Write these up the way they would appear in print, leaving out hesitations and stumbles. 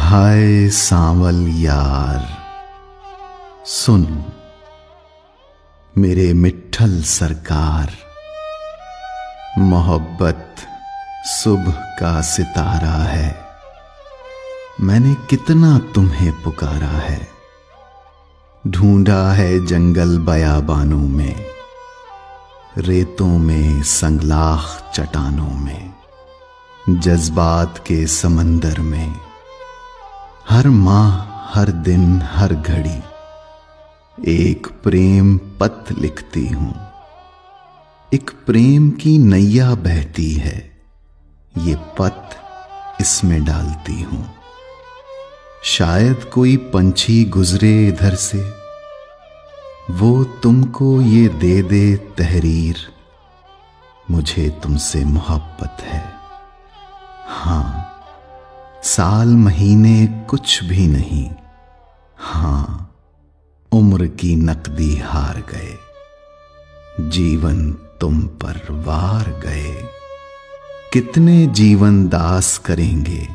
हाय सांवल यार, सुन मेरे मिट्ठल सरकार। मोहब्बत सुबह का सितारा है, मैंने कितना तुम्हें पुकारा है। ढूंढा है जंगल बयाबानों में, रेतों में, संगलाख चट्टानों में, जज्बात के समंदर में। हर माह, हर दिन, हर घड़ी एक प्रेम पथ लिखती हूं। एक प्रेम की नैया बहती है, ये पथ इसमें डालती हूं। शायद कोई पंछी गुजरे इधर से, वो तुमको ये दे दे तहरीर, मुझे तुमसे मोहब्बत है। हां, साल महीने कुछ भी नहीं, हां उम्र की नकदी हार गए। जीवन तुम पर वार गए, कितने जीवन दास करेंगे,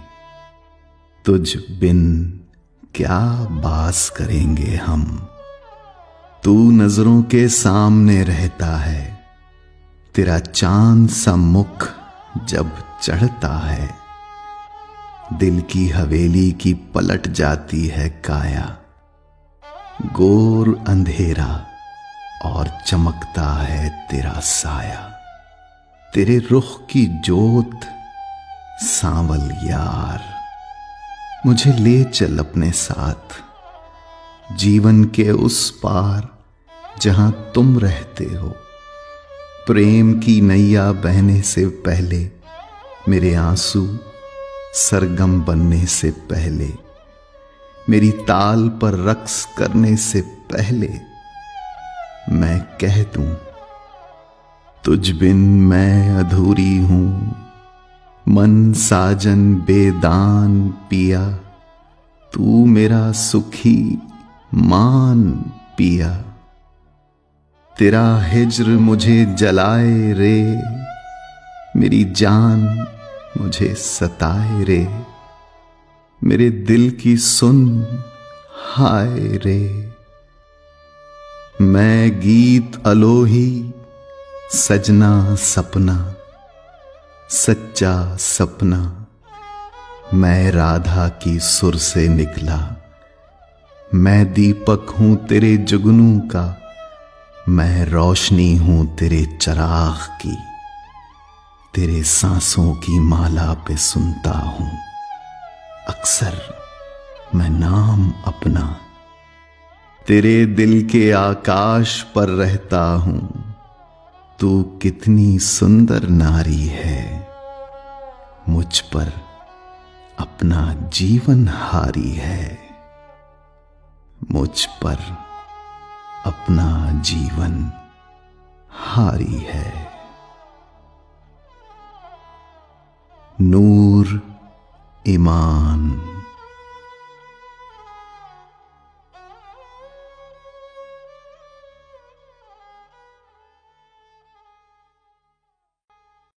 तुझ बिन क्या बास करेंगे हम। तू नजरों के सामने रहता है, तेरा चांद सा मुख जब चढ़ता है, दिल की हवेली की पलट जाती है काया। गोर अंधेरा और चमकता है तेरा साया, तेरे रुख की जोत सांवल यार। मुझे ले चल अपने साथ, जीवन के उस पार जहां तुम रहते हो। प्रेम की नैया बहने से पहले, मेरे आंसू सरगम बनने से पहले, मेरी ताल पर रक्स करने से पहले, मैं कह दूं तुझ बिन मैं अधूरी हूं। मन साजन बेदान पिया, तू मेरा सुखी मान पिया। तेरा हिज्र मुझे जलाए रे, मेरी जान मुझे सताए रे। मेरे दिल की सुन हाय रे, मैं गीत अलोही सजना सपना, सच्चा सपना। मैं राधा की सुर से निकला, मैं दीपक हूं तेरे जुगनू का, मैं रोशनी हूं तेरे चराग की। तेरे सांसों की माला पे सुनता हूं अक्सर मैं नाम अपना। तेरे दिल के आकाश पर रहता हूं, तू कितनी सुंदर नारी है। मुझ पर अपना जीवन हारी है, मुझ पर अपना जीवन हारी है। नूर ईमान।